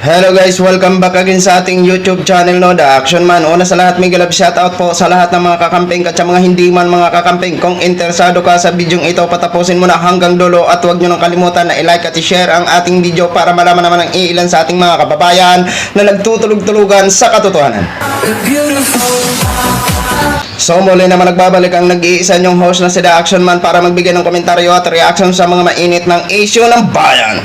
Hello guys, welcome back again sa ating YouTube channel, no, The Action Man. Una sa lahat, may galab shoutout po sa lahat ng mga kakamping at sa mga hindi man mga kakamping. Kung interesado ka sa bidyong ito, patapusin mo na hanggang dulo at huwag nyo nang kalimutan na i-like at i-share ang ating video para malaman naman ng ilan sa ating mga kababayan na nagtutulog-tulugan sa katotohanan. So muli naman nagbabalik ang nag-iisa nyong host na si The Action Man para magbigay ng komentaryo at reaction sa mga mainit ng issue ng bayan.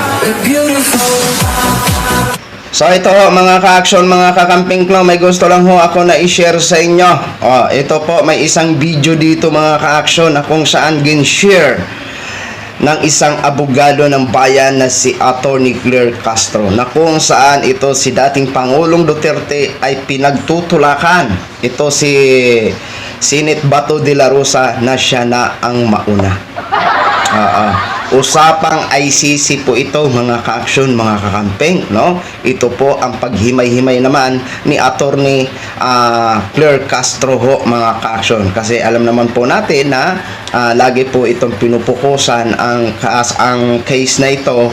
So ito ho mga ka-action, mga kakamping ko, may gusto lang ho ako na i-share sa inyo. Ito po, may isang video dito mga ka-action na kung saan gin-share ng isang abogado ng bayan na si Attorney Claire Castro, na kung saan ito si dating Pangulong Duterte ay pinagtutulakan. Ito si Senate Bato de la Rosa na siya na ang mauna. Usapang ICC po ito mga ka-action, mga kakamping, no? Ito po ang paghimay-himay naman ni Attorney Claire Castro ho mga ka-action, kasi alam naman po natin na lagi po itong pinupukusan ang case na ito,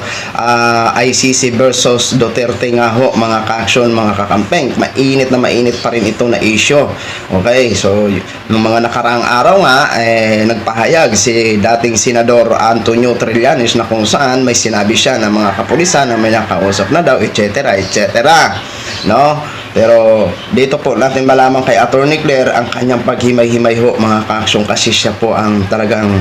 ICC versus Duterte nga ho mga ka-action, mga kakamping. Mainit na mainit pa rin ito na issue. Okay, so nung mga nakaraang araw nga nagpahayag si dating Senador Antonio Trillanes na kung saan may sinabi siya ng mga kapulisan na may nakausap na daw, etc. No? Pero dito po natin malaman kay Attorney Claire ang kanyang paghimay-himay ho mga ka-action, kasi siya po ang talagang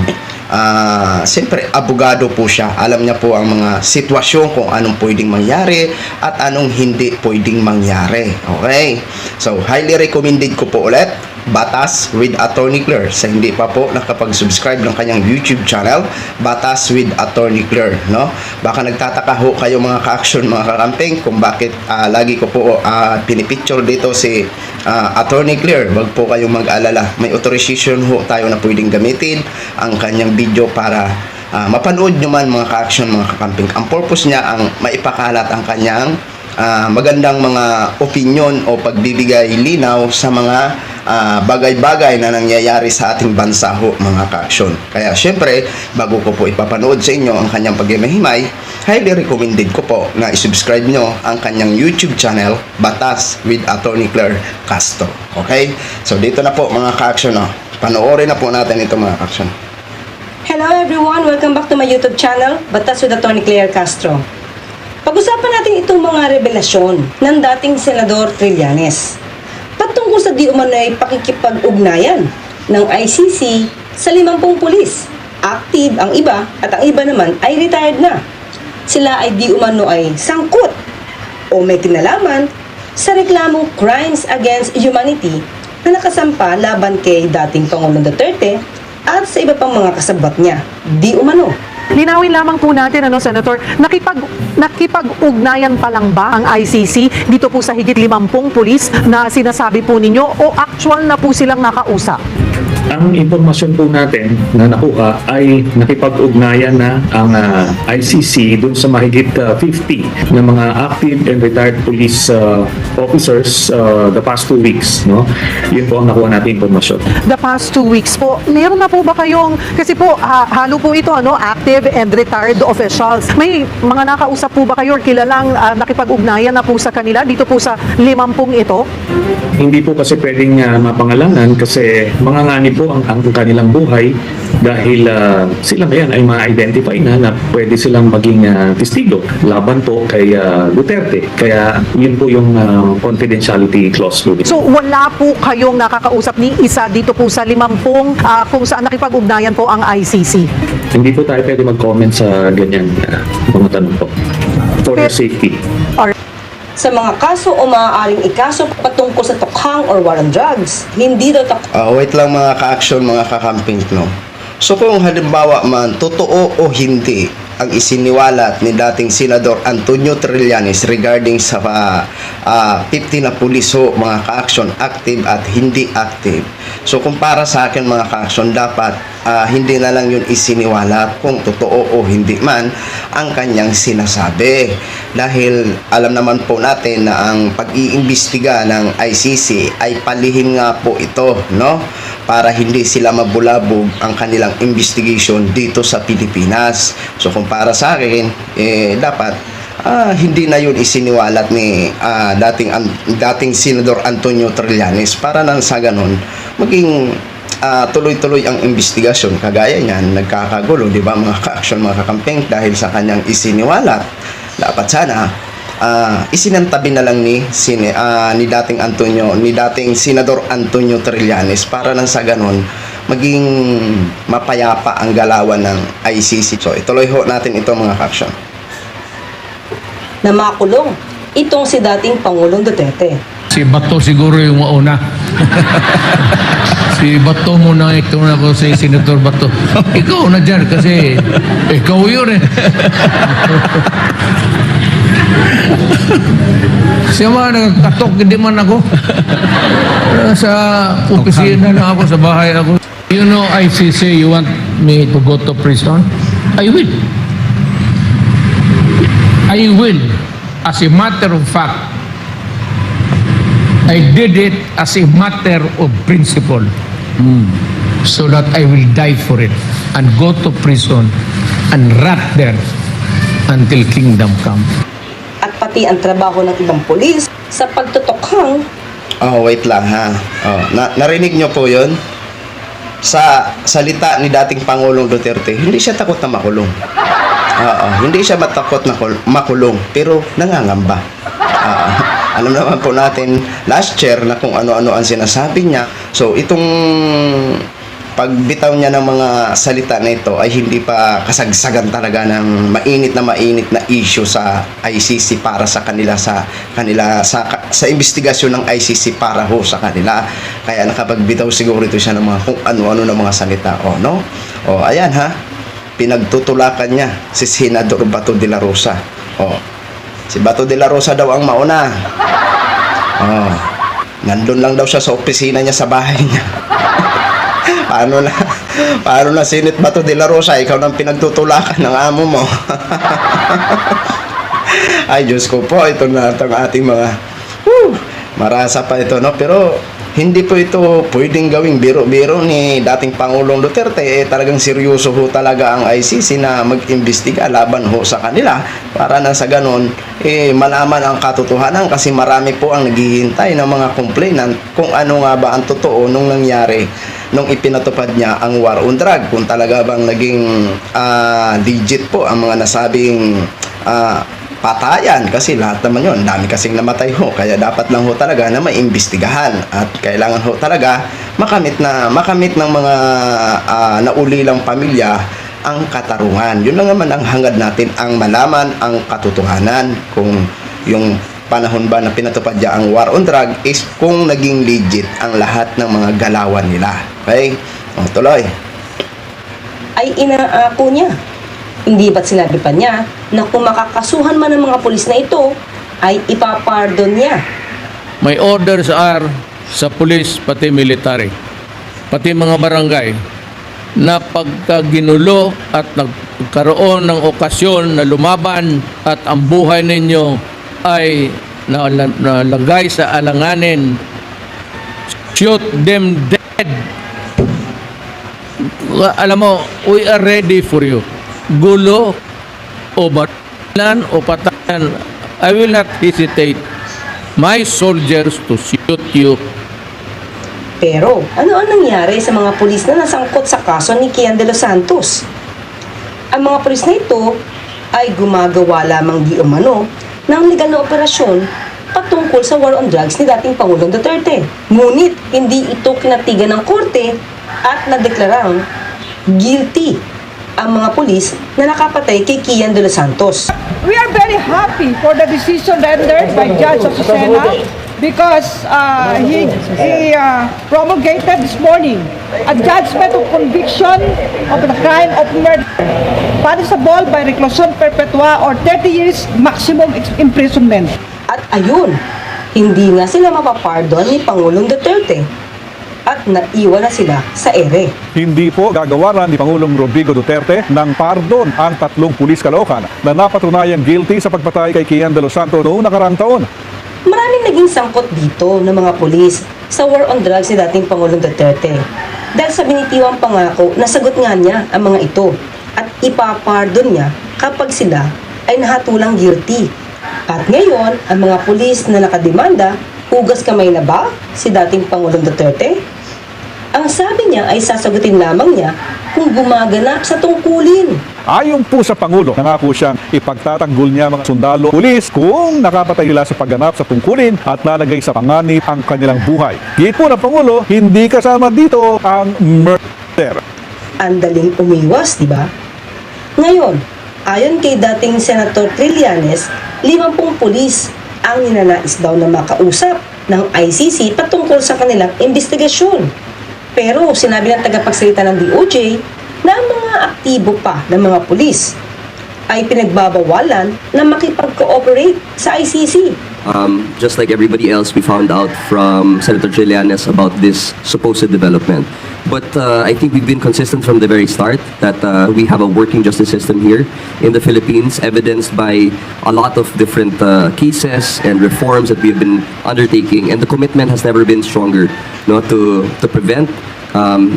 siyempre abogado po siya. Alam niya po ang mga sitwasyon kung anong pwedeng mangyari at anong hindi pwedeng mangyari. Okay? So highly recommended ko po ulit Batas with Attorney Claire. Sa hindi pa po nakapag-subscribe ng kanyang YouTube channel, Batas with Attorney Claire, no? Baka nagtataka ho kayo mga ka-action, mga kakamping, kung bakit lagi ko po pinipicture dito si Attorney Claire. Wag po kayong mag-alala, may authorization ho tayo na pwedeng gamitin ang kanyang video para mapanood nyo man mga ka-action, mga kakamping. Ang purpose niya ang maipakalat ang kanyang magandang mga opinion o pagbibigay linaw sa mga bagay-bagay na nangyayari sa ating bansa ho mga ka-action. Kaya syempre, bago ko po ipapanood sa inyo ang kanyang paghimay-himay, highly recommended ko po na isubscribe nyo ang kanyang YouTube channel, Batas with Attorney Claire Castro. Okay? So dito na po mga ka-action, panoorin na po natin ito mga ka-action. Hello everyone! Welcome back to my YouTube channel, Batas with Attorney Claire Castro. Pag-usapan natin itong mga revelasyon ng dating Senador Trillanes patungkol sa di umano'y pakikipag-ugnayan ng ICC sa 50 pulis. Active ang iba at ang iba naman ay retired na. Sila ay di umano ay sangkot o may kinalaman sa reklamong crimes against humanity na nakasampa laban kay dating Pangulong Duterte at sa iba pang mga kasabot niya. Di umano. Linawin lamang po natin, Senator, nakipag-ugnayan pa lang ba ang ICC dito po sa higit 50 pulis na sinasabi po ninyo, o actual na po silang nakausap? Ang impormasyon po natin na nakuha ay nakipag-ugnayan na ang ICC dun sa mahigit 50 na mga active and retired police officers the past 2 weeks. No? Yun po ang nakuha natin impormasyon. The past 2 weeks po, meron na po ba kayong, kasi po halo po ito, active and retired officials. May mga nakausap po ba kayo or kilalang nakipag-ugnayan na po sa kanila dito po sa 50 ito? Hindi po kasi pwedeng mapangalanan kasi mga ngani po ang kanilang buhay dahil sila ngayon ay ma-identify na pwede silang maging testigo laban po kay Duterte. Kaya yun po yung confidentiality clause po. So wala po kayong nakakausap ni isa dito po sa 50 kung saan nakipag-ugnayan po ang ICC? Hindi po tayo pwede mag-comment sa ganyan mga tanong po. For your safety. Sa mga kaso o maaaring ikaso patungkol sa tokhang or war on drugs, hindi daw Wait lang mga ka-action, mga kakamping, no? So kung halimbawa man, totoo o hindi ang isiniwalat ni dating Senador Antonio Trillanes regarding sa 50 na pulis ho, mga ka-action, active at hindi active. So kung para sa akin mga ka-action, dapat hindi na lang yun isiniwalat kung totoo o hindi man ang kanyang sinasabi. Dahil alam naman po natin na ang pag-iimbestiga ng ICC ay palihim nga po ito, no? Para hindi sila mabulabog ang kanilang investigation dito sa Pilipinas. So kung para sa akin, dapat hindi na yun isiniwalat ni dating Senador Antonio Trillanes para nang sa ganun maging tuloy-tuloy ang investigasyon. Kagaya niyan, nagkakagulo, di ba mga ka-action, mga kakampeng, dahil sa kanyang isiniwalat. Dapat sana isinantabi na lang ni dating Senador Antonio Trillanes para nang sa ganun maging mapayapa ang galawan ng ICC. So ituloy ho natin ito mga ka-action. Na makulong itong si dating Pangulong Duterte. Si Bato siguro yung mauna. Si Bato muna, ito na ako si Senator Bato. Ikaw na dyan kasi ikaw yun eh. Siya mga nagkatok, hindi man ako. Sa opisina lang ako, sa bahay ako. You know, ICC, you want me to go to prison? I will. I will. As a matter of fact, I did it as a matter of principle. So that I will die for it and go to prison and rot there until kingdom come. At pati ang trabaho ng ibang pulis sa pagtutokhang Wait lang ha. Narinig nyo po yun? Sa salita ni dating Pangulong Duterte, hindi siya takot na makulong. Hindi siya matakot na makulong, pero nangangamba. Alam naman po natin last year na kung ano-ano ang sinasabi niya. So itong pagbitaw niya ng mga salita na ito ay hindi pa kasagsagan talaga ng mainit na issue sa ICC para sa kanila sa investigasyon ng ICC para ho sa kanila. Kaya nakapagbitaw siguro ito siya ng mga kung ano-ano ng mga salita. No? Ayan ha. Pinagtutulakan niya si Senador Bato de la Rosa. Si Bato de la Rosa daw ang mauna. Nandun lang daw siya sa opisina niya sa bahay niya. Paano na Senate Bato de la Rosa, ikaw nang pinagtutulakan ng amo mo. Ay Diyos ko po, ito na itong ating mga marasa pa ito, no? Pero hindi po ito pwedeng gawing biro-biro ni dating Pangulong Duterte. Talagang seryoso ho talaga ang ICC na mag-imbestiga laban ho sa kanila para na sa ganon malaman ang katotohanan, kasi marami po ang naghihintay ng mga complainant kung ano nga ba ang totoo nung nangyari nung ipinatupad niya ang war on drug, kung talaga bang naging legit po ang mga nasabing patayan, kasi lahat naman yun, dami kasing namatay ho, kaya dapat lang ho talaga na maimbestigahan at kailangan ho talaga makamit ng mga naulilang pamilya ang katarungan. Yun lang naman ang hangad natin, ang malaman ang katotohanan kung yung panahon ba na pinatupad niya ang war on drug is kung naging legit ang lahat ng mga galawan nila. Okay? Tuloy. ay inaako niya. Hindi ba't sinabi pa niya na kung makakasuhan man ng mga pulis na ito, ay ipapardon niya. My orders are sa police pati military, pati mga barangay, na pagka ginulo at nagkaroon ng okasyon na lumaban at ang buhay ninyo ay nalagay sa alanganin, shoot them dead. Alam mo, we are ready for you. Gulo o batalan o patayan, I will not hesitate my soldiers to shoot you. Pero ano ang nangyari sa mga pulis na nasangkot sa kaso ni Kian de los Santos? Ang mga pulis na ito ay gumagawa lamang di umano ng legal na operasyon patungkol sa war on drugs ni dating Pangulong Duterte. Ngunit hindi ito kinatigan ng korte at nadeklarang guilty ang mga pulis na nakapatay kay Kian de los Santos. We are very happy for the decision rendered by Judge Azucena because he promulgated this morning a judgment of conviction of the crime of murder punishable by reclusion perpetua or 30 years maximum imprisonment. At ayun, hindi nga sila mapapardon ni Pangulong Duterte at naiwan na sila sa ere. Hindi po gagawaran ni Pangulong Rodrigo Duterte ng pardon ang 3 pulis Caloocan na napatunayang guilty sa pagpatay kay Kian de los Santos noong nakaraang taon. Maraming naging sangkot dito ng mga pulis sa war on drugs ni dating Pangulong Duterte dahil sa binitiwang pangako na sagot nga niya ang mga ito at ipapardon niya kapag sila ay nahatulang guilty. At ngayon, ang mga pulis na nakademanda, hugas kamay na ba si dating Pangulong Duterte? Ang sabi niya ay sasagutin lamang niya kung gumaganap sa tungkulin. Ayon po sa Pangulo, nangako siyang ipagtatanggol niya mga sundalo pulis kung nakapatay sila sa pagganap sa tungkulin at lalagay sa panganib ang kanilang buhay. Git po ng Pangulo, hindi kasama dito ang murder. Ang daling umiwas, di ba? Ngayon, ayon kay dating Senator Trillanes, 50 pulis ang ninanais daw na makausap ng ICC patungkol sa kanilang investigasyon. Pero sinabi ng tagapagsalita ng DOJ na ang mga aktibo pa ng mga pulis ay pinagbabawalan na makipag-cooperate sa ICC. Just like everybody else, we found out from Senator Trillanes about this supposed development. But I think we've been consistent from the very start that we have a working justice system here in the Philippines, evidenced by a lot of different cases and reforms that we've been undertaking. And the commitment has never been stronger, to prevent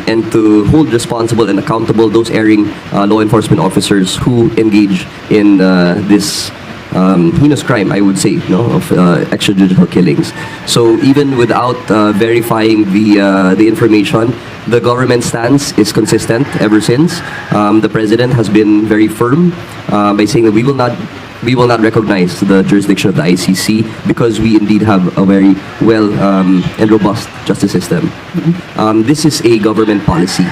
and to hold responsible and accountable those erring law enforcement officers who engage in this heinous crime, I would say, of extrajudicial killings. So even without verifying the information, the government stance is consistent ever since. The president has been very firm by saying that we will not recognize the jurisdiction of the ICC because we indeed have a very well and robust justice system. This is a government policy.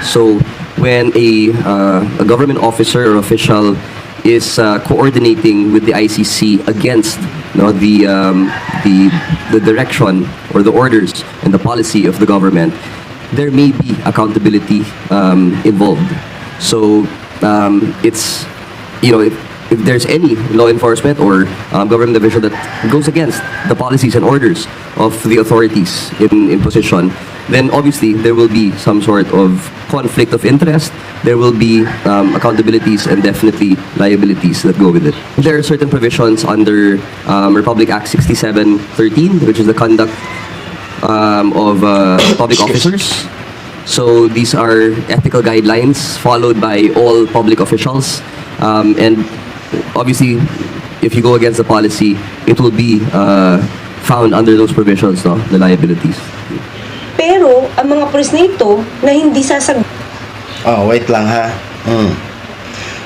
So when a government officer or official is coordinating with the ICC against the direction or the orders and the policy of the government, there may be accountability involved. So it's if there's any law enforcement or government official that goes against the policies and orders of the authorities in position, then obviously there will be some sort of conflict of interest. There will be accountabilities and definitely liabilities that go with it. There are certain provisions under Republic Act 6713, which is the conduct of public officers. So these are ethical guidelines followed by all public officials. And obviously, if you go against the policy, it will be found under those provisions, the liabilities. Pero ang mga pulis na ito na hindi sasagot Oh, wait lang ha.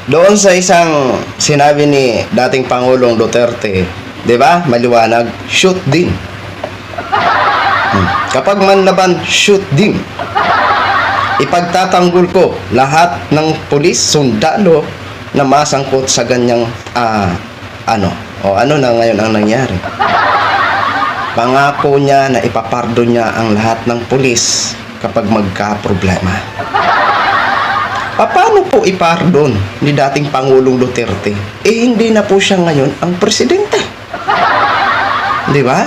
Doon sa isang sinabi ni dating Pangulong Duterte, 'di ba? Maliwanag, shoot din. Kapag manlaban, shoot din. Ipagtatanggol ko lahat ng pulis, sundalo na masangkot sa ganyang ano na ngayon ang nangyari. Pangako niya na ipapardo niya ang lahat ng pulis kapag magka-problema. Paano po ipardon ni dating Pangulong Duterte? Hindi na po siya ngayon ang presidente. Di ba?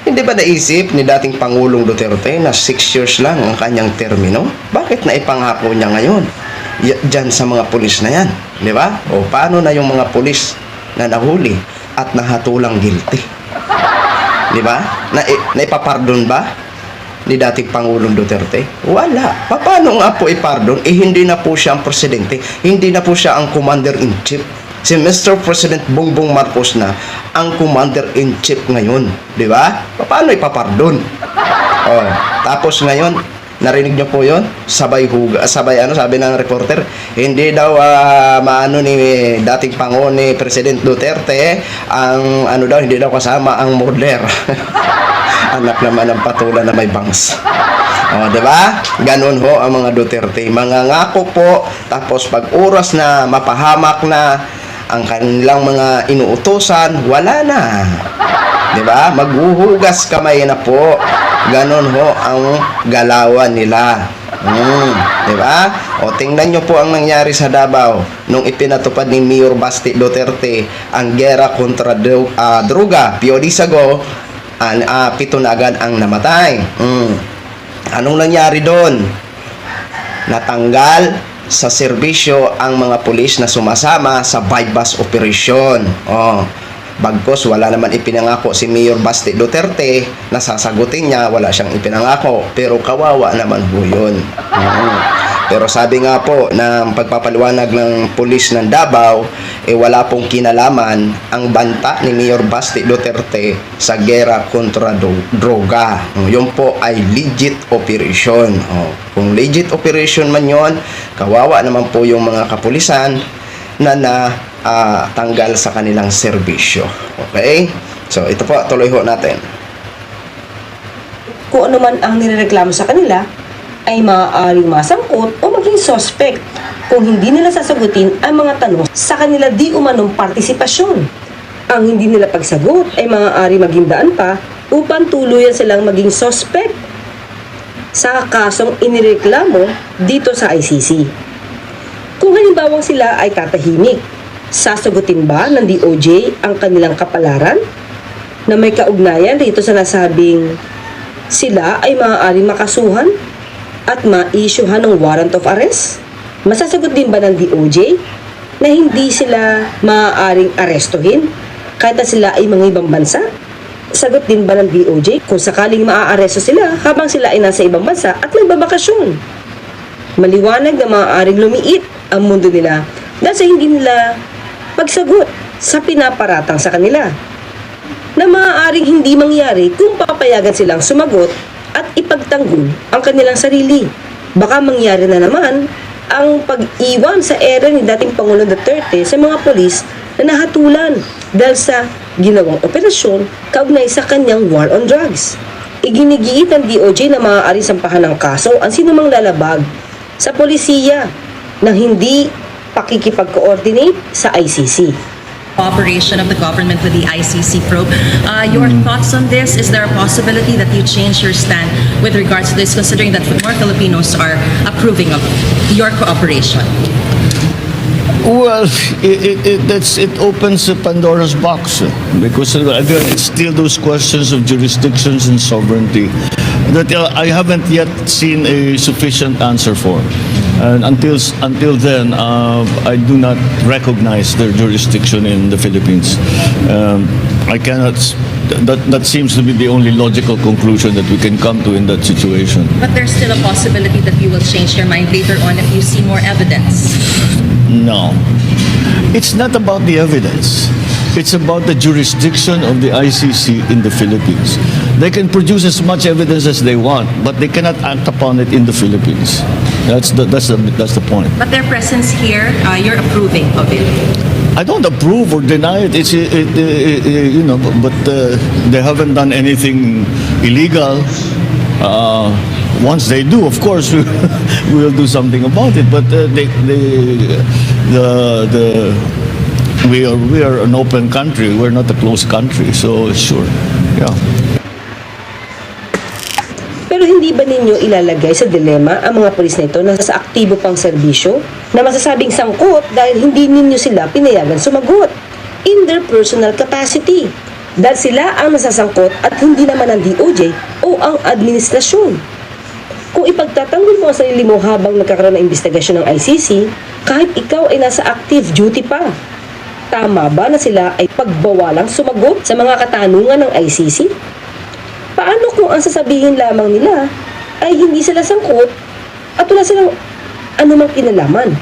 Hindi ba naisip ni dating Pangulong Duterte na 6 years lang ang kanyang termino? Bakit na ipangako niya ngayon? Diyan sa mga pulis na yan. Di ba? O paano na yung mga pulis na nahuli at nahatulang guilty? Di ba? Naipapardon ba ni dating Pangulong Duterte? Wala. Paano nga po ipardon? Hindi na po siya ang presidente. Hindi na po siya ang commander-in-chief. Si Mr. President Bongbong Marcos na ang commander-in-chief ngayon. Di ba? Paano ipapardon? Oh, tapos ngayon, narinig niyo po yon? Sabay sabi ng reporter, hindi daw maano ni dating Pangulo ni President Duterte ang hindi daw kasama ang murder. Anak naman ng patulan na may bangs. O, diba? Ganun ho ang mga Duterte. Mga ngako po, tapos pag oras na mapahamak na ang kanilang mga inuutosan, wala na. Diba? Maghuhugas kamay na po. Ganun ho ang galawan nila. Diba? O, tingnan nyo po ang nangyari sa Davao nung ipinatupad ni Mayor Basti Duterte ang gera kontra droga. Piodisago, 7 na agad ang namatay. Anong nangyari doon? Natanggal sa serbisyo ang mga pulis na sumasama sa bypass operation. Bagkos wala naman ipinangako si Mayor Basti Duterte na sasagutin niya, wala siyang ipinangako, pero kawawa naman po yun. Pero sabi nga po ng pagpapaliwanag ng pulis ng Davao, wala pong kinalaman ang banta ni Mayor Basti Duterte sa gera kontra droga. Yun po ay legit operation. Kung legit operation man yon, kawawa naman po yung mga kapulisan na tanggal sa kanilang serbisyo. Okay? So, ito po, tuloy ho natin. Kung ano man ang nirereklamo sa kanila, ay maaaring masangkot o maging suspect kung hindi nila sasagutin ang mga tanong sa kanila di umanong partisipasyon. Ang hindi nila pagsagot ay maaari maging daan pa upang tuluyan silang maging suspect sa kasong inireklamo dito sa ICC. Kung halimbawang sila ay tatahimik, sasagutin ba ng DOJ ang kanilang kapalaran na may kaugnayan dito sa nasabing sila ay maaaring makasuhan at ma-issuehan ng warrant of arrest? Masasagot din ba ng DOJ na hindi sila maaaring arestuhin kahit na sila ay mga ibang bansa? Sagot din ba ng DOJ kung sakaling maaaresto sila habang sila ay nasa ibang bansa at nagbabakasyon? Maliwanag na maaaring lumiit ang mundo nila dahil sa hindi nila pagsagot sa pinaparatang sa kanila, na maaaring hindi mangyari kung papayagan silang sumagot at ipagtanggol ang kanilang sarili. Baka mangyari na naman ang pag-iwan sa ere ni dating Pangulong Duterte sa mga polis na nahatulan dahil sa ginawang operasyon kaugnay sa kanyang war on drugs. Iginigiit ng DOJ na maaari sampahan ng kaso ang sinumang lalabag sa polisiya nang hindi pakikipag-coordinate sa ICC. Cooperation of the government with the ICC probe. Your thoughts on this? Is there a possibility that you change your stand with regards to this, considering that more Filipinos are approving of your cooperation? Well, it opens a Pandora's box because again, it's still those questions of jurisdictions and sovereignty that I haven't yet seen a sufficient answer for. And until then, I do not recognize their jurisdiction in the Philippines. I cannot. That seems to be the only logical conclusion that we can come to in that situation. But there's still a possibility that you will change your mind later on if you see more evidence. No, it's not about the evidence. It's about the jurisdiction of the ICC in the Philippines. They can produce as much evidence as they want, but they cannot act upon it in the Philippines. That's the point. But their presence here, you're approving of it. I don't approve or deny it. But they haven't done anything illegal. Once they do, of course, we will do something about it. But we are an open country. We're not a closed country. So sure, yeah. Pero hindi ba ninyo ilalagay sa dilema ang mga pulis na ito na sa aktibo pang serbisyo na masasabing sangkot dahil hindi ninyo sila pinayagan sumagot in their personal capacity? Dahil sila ang nasasangkot at hindi naman ang DOJ o ang administrasyon. Kung ipagtatanggol mo ang sarili mo habang nagkakaroon ng investigasyon ng ICC, kahit ikaw ay nasa active duty pa, tama ba na sila ay pagbawalang sumagot sa mga katanungan ng ICC? Paano kung ang sasabihin lamang nila ay hindi sila sangkot at wala silang anumang kinalaman?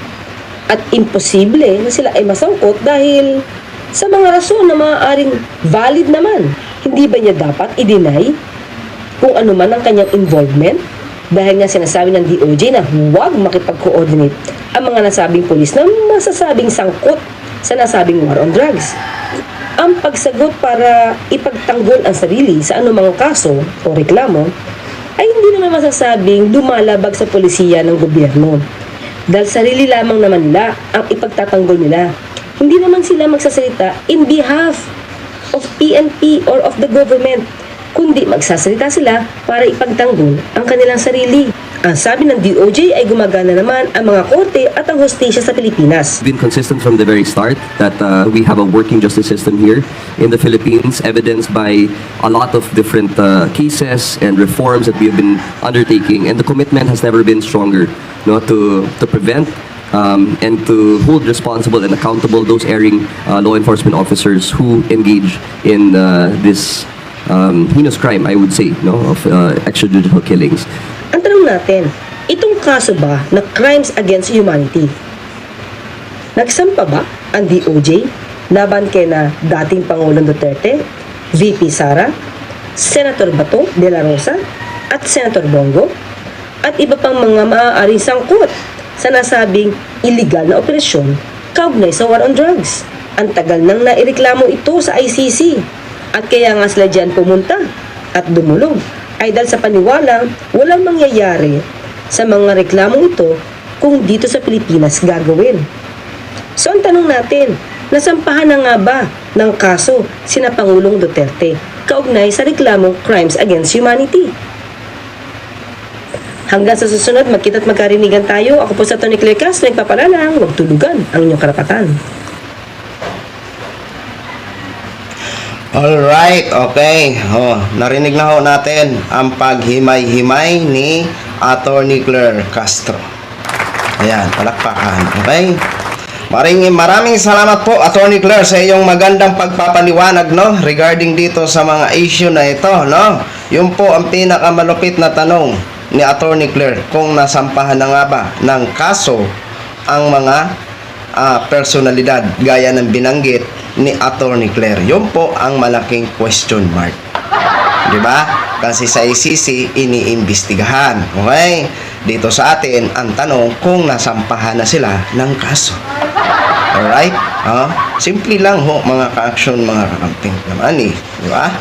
At imposible na sila ay masangkot dahil sa mga rason na maaaring valid naman. Hindi ba niya dapat i-deny kung ano man ang kanyang involvement? Dahil nga sinasabi ng DOJ na huwag makipag-coordinate ang mga nasabing pulis na masasabing sangkot sa nasabing war on drugs. Ang pagsagot para ipagtanggol ang sarili sa anumang kaso o reklamo ay hindi naman masasabing lumalabag sa polisiya ng gobyerno. Dahil sarili lamang naman nila ang ipagtatanggol nila. Hindi naman sila magsasalita in behalf of PNP or of the government, kundi magsasalita sila para ipagtanggol ang kanilang sarili. Ang sabi ng DOJ ay gumagana naman ang mga korte at ang hustisya sa Pilipinas. Been consistent from the very start that we have a working justice system here in the Philippines, evidenced by a lot of different cases and reforms that we have been undertaking, and the commitment has never been stronger, to prevent and to hold responsible and accountable those erring law enforcement officers who engage in this heinous crime, I would say, of extrajudicial killings. Ang tanong natin, itong kaso ba na crimes against humanity, nagsampa ba ang DOJ laban kay na dating Pangulong Duterte, VP Sara, Senator Bato de la Rosa at Senator Bongo at iba pang mga maaaring sangkot sa nasabing illegal na operasyon kaugnay sa war on drugs. Ang tagal nang naireklamo ito sa ICC at kaya nga sila dyan pumunta at dumulog ay dahil sa paniwalang walang mangyayari sa mga reklamong ito kung dito sa Pilipinas gagawin. So ang tanong natin, nasampahan na nga ba ng kaso sina Pangulong Duterte kaugnay sa reklamong crimes against humanity? Hanggang sa susunod, magkita at magkarinigan tayo. Ako po sa Tony Claire Castro, nagpapalalang, huwag tulugan ang inyong karapatan. Alright, okay. Narinig na ho natin ang paghimay-himay ni Attorney Claire Castro. Ayan, palakpakan. Okay? Maraming salamat po, Attorney Claire, sa iyong magandang pagpapaliwanag, no, regarding dito sa mga issue na ito, no. Yun po ang pinakamalupit na tanong ni Attorney Claire, kung nasampahan na nga ba ng kaso ang mga personalidad gaya ng binanggit ni Attorney Claire. Yun po ang malaking question mark. 'Di ba? Kasi sa ICC iniimbestigahan. Okay? Dito sa atin ang tanong kung nasampahan na sila ng kaso. Alright? Simple lang ho, mga ka-action, mga kakamping naman eh. 'Di ba?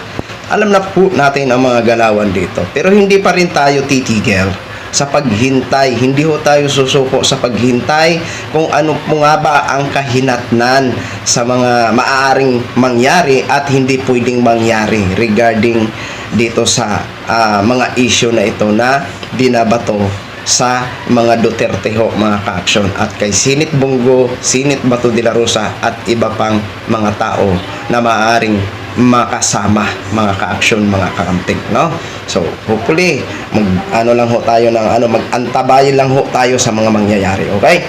Alam na po natin ang mga galawan dito. Pero hindi pa rin tayo titigil sa paghintay. Hindi ho tayo susuko sa paghintay kung ano po nga ba ang kahinatnan sa mga maaaring mangyari at hindi pwedeng mangyari regarding dito sa mga issue na ito na binabato sa mga Duterte ho, mga ka-action, at kay Sinit Bongo, Sinit Bato de la Rosa at iba pang mga tao na maaaring makasama, mga ka-action, mga kakamping, no? So, hopefully, lang ho tayo ng mag-antabay lang ho tayo sa mga mangyayari, okay?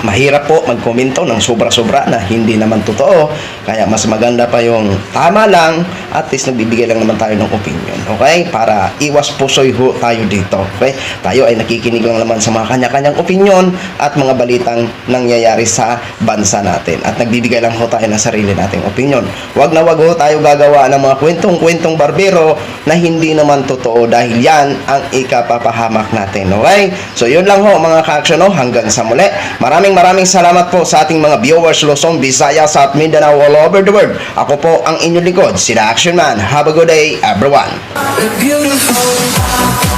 Mahirap po magkomento ng sobra-sobra na hindi naman totoo. Kaya mas maganda pa yung tama lang, at least nagbibigay lang naman tayo ng opinion. Okay? Para iwas pusoy ho tayo dito. Okay? Tayo ay nakikinig lang naman sa mga kanya-kanyang opinion at mga balitang nangyayari sa bansa natin. At nagbibigay lang ho tayo ng sarili nating opinion. Wag na wag ho tayo gagawa ng mga kwentong-kwentong barbero na hindi naman totoo, dahil yan ang ikapapahamak natin. Okay? So yun lang ho, mga ka-action, no? Hanggang sa muli. Maraming salamat po sa ating mga viewers Luzon, Visayas at Mindanao, all over the world. Ako po ang inyong lingkod, si The Action Man. Have a good day, everyone. Beautiful.